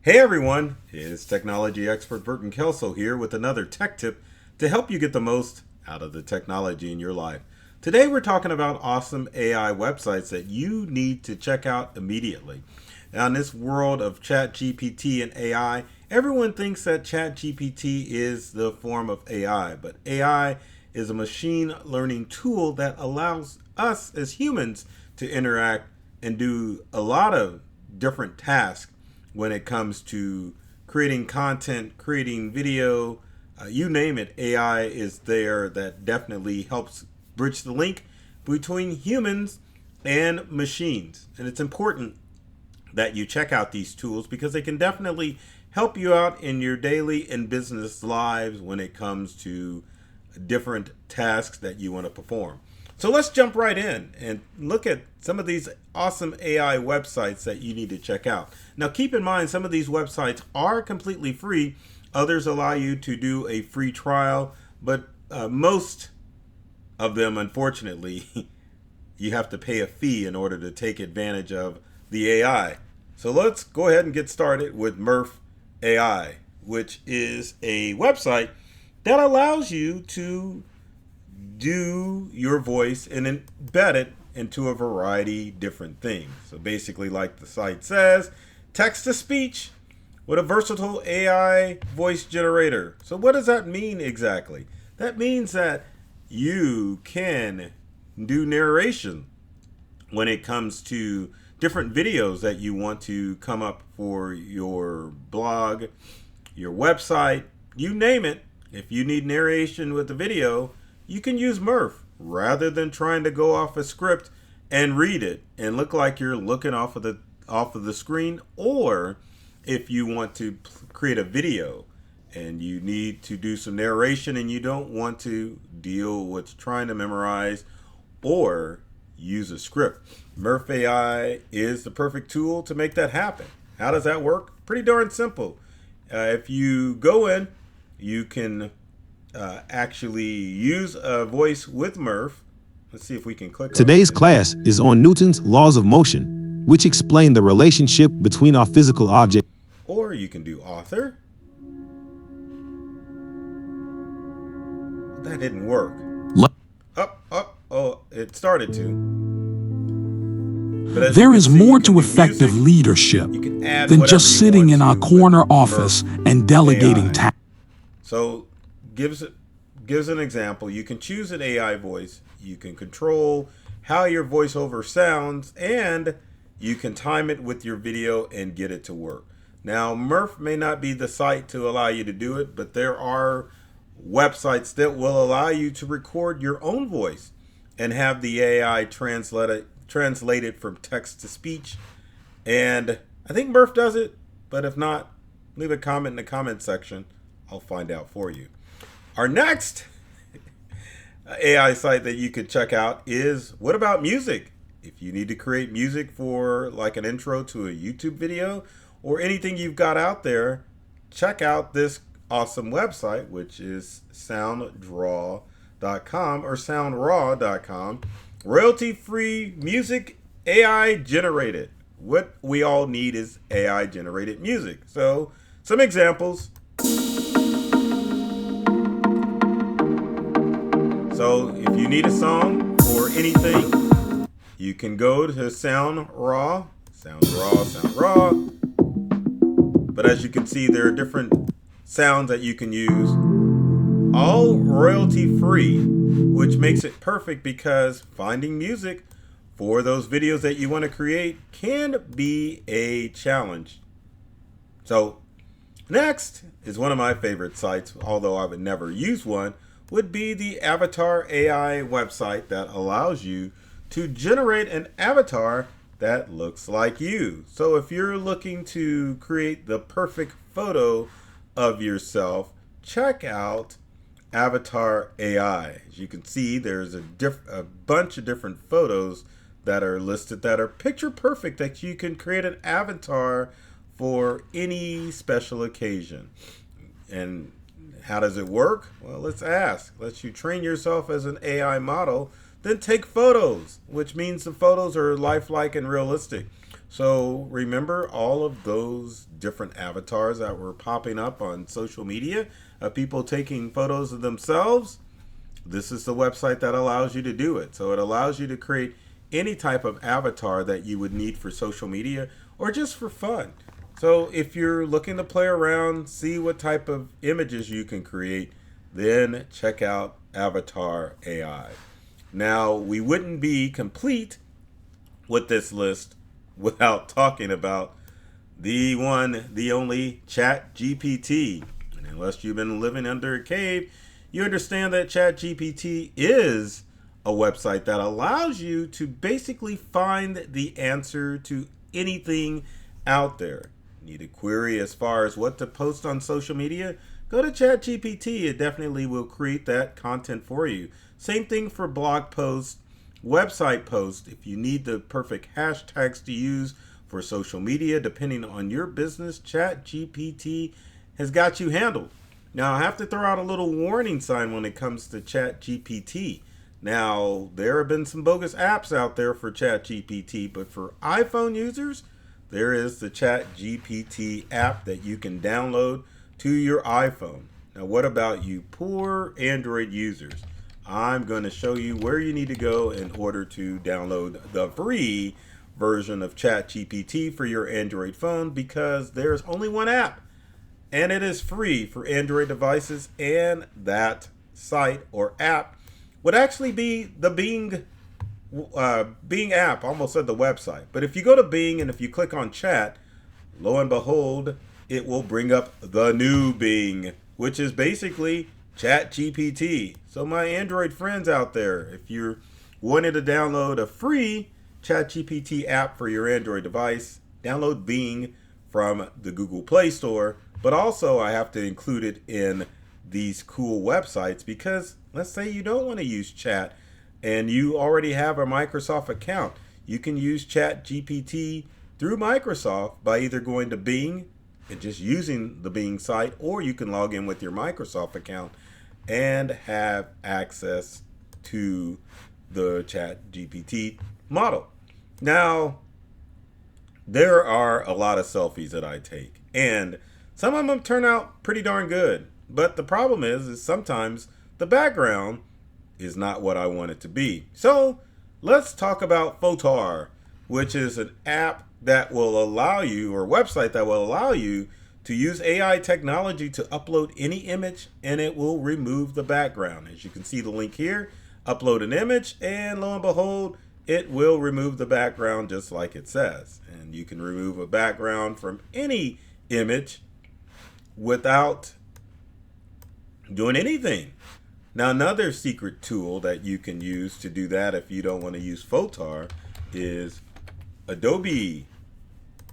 Hey everyone, it's technology expert Burton Kelso here with another tech tip to help you get the most out of the technology in your life. Today we're talking about awesome AI websites that you need to check out immediately. Now, in this world of ChatGPT and AI, everyone thinks that ChatGPT is the form of AI, but AI is a machine learning tool that allows us as humans to interact and do a lot of different tasks when it comes to creating content, creating video, you name it. AI is there that definitely helps bridge the link between humans and machines. And it's important that you check out these tools because they can definitely help you out in your daily and business lives when it comes to different tasks that you want to perform. So let's jump right in and look at some of these awesome AI websites that you need to check out. Now, keep in mind, some of these websites are completely free. Others allow you to do a free trial, but most of them, unfortunately, you have to pay a fee in order to take advantage of the AI. So let's go ahead and get started with Murph AI, which is a website that allows you to do your voice and embed it into a variety of different things. So basically, like the site says, text to speech with a versatile AI voice generator. So what does that mean exactly? That means that you can do narration when it comes to different videos that you want to come up for your blog, your website, you name it. If you need narration with the video, you can use Murph rather than trying to go off a script and read it and look like you're looking off of the screen. Or if you want to create a video and you need to do some narration and you don't want to deal with trying to memorize or use a script, Murph AI is the perfect tool to make that happen. How does that work? Pretty darn simple. If you go in, you can actually use a voice with Murph. Let's see if we can click on Today's it. class is on Newton's laws of motion, which explain the relationship between our physical object. Or you can do author. That didn't work. Oh, it started to. But as you There can is see, you more can to do effective music. leadership You can add than whatever just you sitting want in our to corner with office Murph and delegating AI. tasks. So gives an example. You can choose an AI voice. You can control how your voiceover sounds, and you can time it with your video and get it to work. Now, Murph may not be the site to allow you to do it, but there are websites that will allow you to record your own voice and have the AI translate it from text to speech. And I think Murph does it, but if not, leave a comment in the comment section. I'll find out for you. Our next AI site that you could check out is What About Music? If you need to create music for like an intro to a YouTube video or anything you've got out there, check out this awesome website, which is sounddraw.com or soundraw.com. Royalty-free music, AI generated. What we all need is AI generated music. So some examples. So if you need a song or anything, you can go to Sound Raw. But as you can see, there are different sounds that you can use, all royalty free, which makes it perfect because finding music for those videos that you want to create can be a challenge. So next is one of my favorite sites, although I would never use one, would be the Avatar AI website that allows you to generate an avatar that looks like you. So if you're looking to create the perfect photo of yourself, check out Avatar AI. As you can see, there's a bunch of different photos that are listed that are picture perfect, that you can create an avatar for any special occasion. And how does it work? Well, let's ask. Lets you train yourself as an AI model, then take photos, which means the photos are lifelike and realistic. So remember all of those different avatars that were popping up on social media of people taking photos of themselves? This is the website that allows you to do it. So it allows you to create any type of avatar that you would need for social media or just for fun. So if you're looking to play around, see what type of images you can create, then check out Avatar AI. Now, we wouldn't be complete with this list without talking about the one, the only Chat GPT. And unless you've been living under a cave, you understand that Chat GPT is a website that allows you to basically find the answer to anything out there. Need a query as far as what to post on social media? Go to Chat GPT. It definitely will create that content for you. Same thing for blog posts, website posts. If you need the perfect hashtags to use for social media, depending on your business, Chat GPT has got you handled. Now, I have to throw out a little warning sign when it comes to Chat GPT. Now, there have been some bogus apps out there for Chat GPT, but for iPhone users, there is the Chat GPT app that you can download to your iPhone. Now, what about you poor Android users? I'm going to show you where you need to go in order to download the free version of Chat GPT for your Android phone, because there's only one app and it is free for Android devices, and that site or app would actually be the Bing app. I almost said the website, but if you go to Bing and if you click on chat, lo and behold, it will bring up the new Bing, which is basically Chat GPT. So my Android friends out there, if you're wanting to download a free Chat GPT app for your Android device, download Bing from the Google Play Store. But also I have to include it in these cool websites, because let's say you don't want to use chat and you already have a Microsoft account. You can use Chat GPT through Microsoft by either going to Bing and just using the Bing site, or you can log in with your Microsoft account and have access to the Chat GPT model. Now, there are a lot of selfies that I take, and some of them turn out pretty darn good. But the problem is sometimes the background is not what I want it to be. So let's talk about Photar, which is an app that will allow you, or website that will allow you to use AI technology to upload any image, and it will remove the background. As you can see the link here, upload an image, and lo and behold, it will remove the background just like it says. And you can remove a background from any image without doing anything. Now, another secret tool that you can use to do that if you don't want to use Photar is Adobe.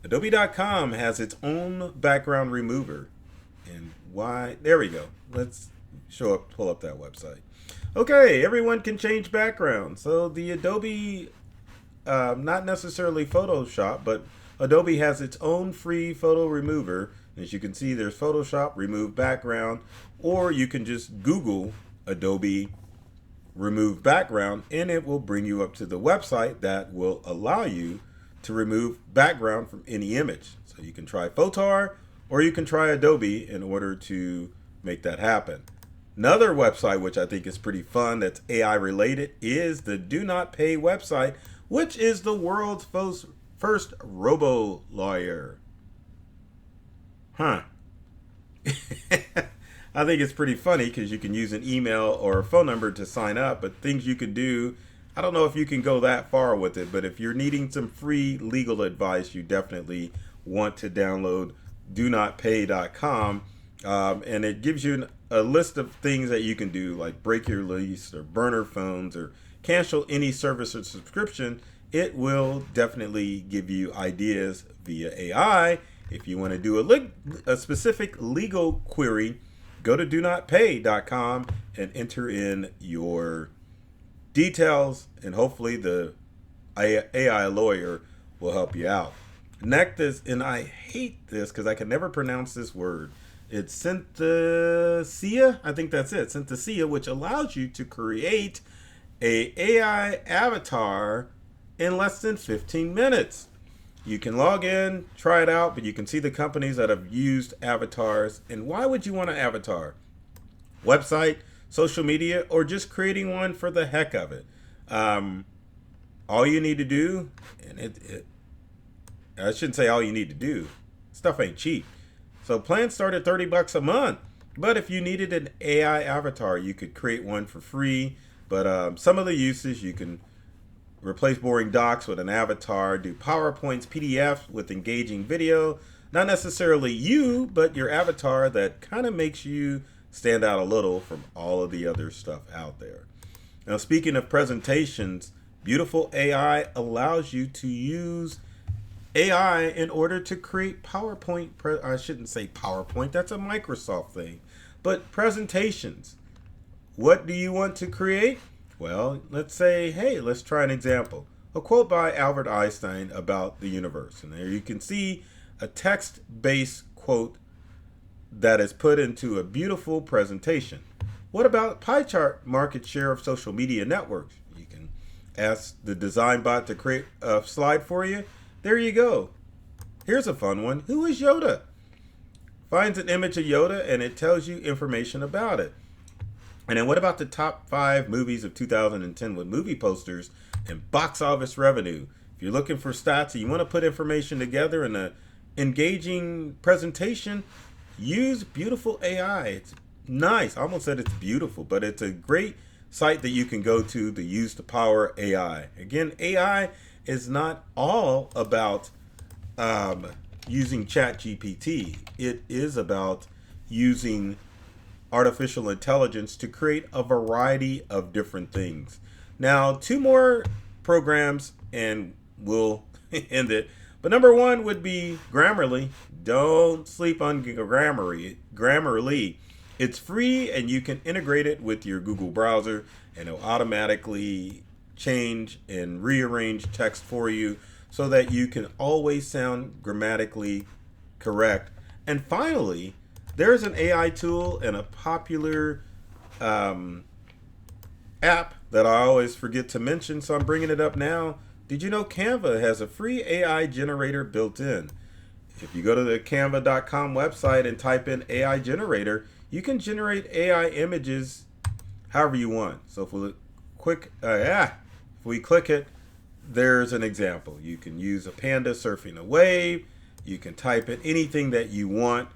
Adobe.com has its own background remover. And why? There we go. Let's pull up that website. Okay, everyone can change background. So the Adobe, not necessarily Photoshop, but Adobe has its own free photo remover. As you can see, there's Photoshop, remove background, or you can just Google Adobe remove background, and it will bring you up to the website that will allow you to remove background from any image. So you can try Photar, or you can try Adobe in order to make that happen. Another website which I think is pretty fun that's AI related is the Do Not Pay website, which is the world's first robo lawyer. Huh. I think it's pretty funny because you can use an email or a phone number to sign up, but things you could do, I don't know if you can go that far with it, but if you're needing some free legal advice, you definitely want to download donotpay.com, and it gives you a list of things that you can do, like break your lease or burner phones or cancel any service or subscription. It will definitely give you ideas via AI. If you want to do a specific legal query, go to donotpay.com and enter in your details, and hopefully the AI lawyer will help you out. Next is, and I hate this because I can never pronounce this word, it's Synthesia. I think that's it, Synthesia, which allows you to create a AI avatar in less than 15 minutes. You can log in, try it out, but you can see the companies that have used avatars. And why would you want an avatar? Website, social media, or just creating one for the heck of it. All you need to do, and I shouldn't say all you need to do. Stuff ain't cheap. So plans start at $30 a month. But if you needed an AI avatar, you could create one for free. But some of the uses, you can replace boring docs with an avatar, do PowerPoints, PDFs with engaging video. Not necessarily you, but your avatar that kind of makes you stand out a little from all of the other stuff out there. Now, speaking of presentations, Beautiful AI allows you to use AI in order to create PowerPoint. I shouldn't say PowerPoint, that's a Microsoft thing. But presentations. What do you want to create? Well, let's say, hey, let's try an example. A quote by Albert Einstein about the universe. And there you can see a text-based quote that is put into a beautiful presentation. What about pie chart market share of social media networks? You can ask the design bot to create a slide for you. There you go. Here's a fun one. Who is Yoda? Finds an image of Yoda and it tells you information about it. And then what about the top 5 movies of 2010 with movie posters and box office revenue? If you're looking for stats and you want to put information together in an engaging presentation, use Beautiful AI. It's nice. I almost said it's beautiful, but it's a great site that you can go to use to power AI. Again, AI is not all about using ChatGPT. It is about using artificial intelligence to create a variety of different things. Now, 2 more programs and we'll end it. But number 1 would be Grammarly. Don't sleep on Grammarly. It's free and you can integrate it with your Google browser and it'll automatically change and rearrange text for you so that you can always sound grammatically correct. And finally, there's an AI tool and a popular app that I always forget to mention, so I'm bringing it up now. Did you know Canva has a free AI generator built in? If you go to the canva.com website and type in AI generator, you can generate AI images however you want. So if we click it, there's an example. You can use a panda surfing a wave. You can type in anything that you want.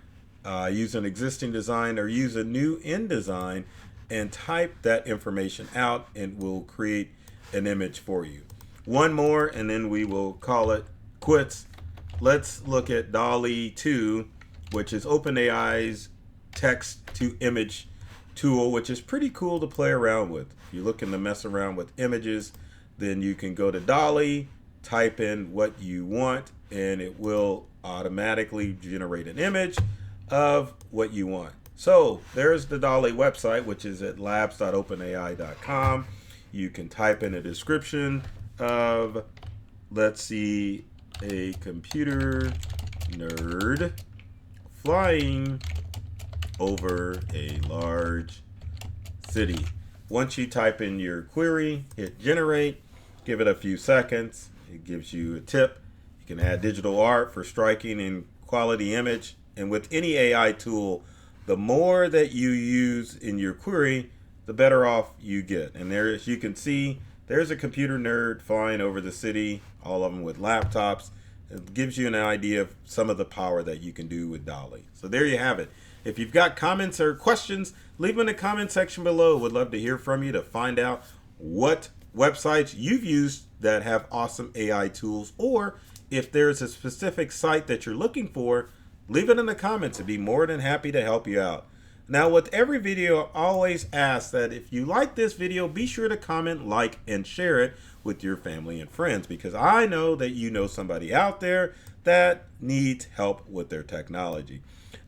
Use an existing design or use a new InDesign and type that information out and we'll create an image for you. One more and then we will call it quits. Let's look at DALL-E 2, which is OpenAI's text to image tool, which is pretty cool to play around with. If you're looking to mess around with images, then you can go to DALL-E, type in what you want, and it will automatically generate an image of what you want. So there's the DALL-E website, which is at labs.openai.com. You can type in a description of, let's see, a computer nerd flying over a large city. Once you type in your query, hit generate, give it a few seconds. It gives you a tip. You can add digital art for striking and quality image. And with any AI tool, the more that you use in your query, the better off you get. And there, as you can see, there's a computer nerd flying over the city, all of them with laptops. It gives you an idea of some of the power that you can do with DALL-E. So there you have it. If you've got comments or questions, leave them in the comment section below. Would love to hear from you to find out what websites you've used that have awesome AI tools, or if there's a specific site that you're looking for, leave it in the comments. I'd be more than happy to help you out. Now, with every video, I always ask that if you like this video, be sure to comment, like, and share it with your family and friends, because I know that you know somebody out there that needs help with their technology.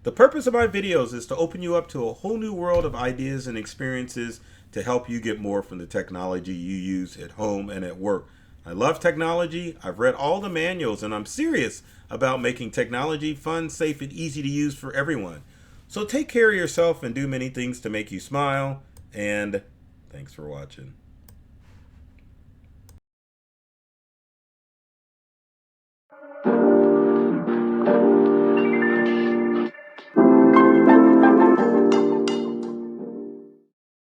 The purpose of my videos is to open you up to a whole new world of ideas and experiences to help you get more from the technology you use at home and at work. I love technology. I've read all the manuals and I'm serious about making technology fun, safe, and easy to use for everyone. So take care of yourself and do many things to make you smile. And thanks for watching.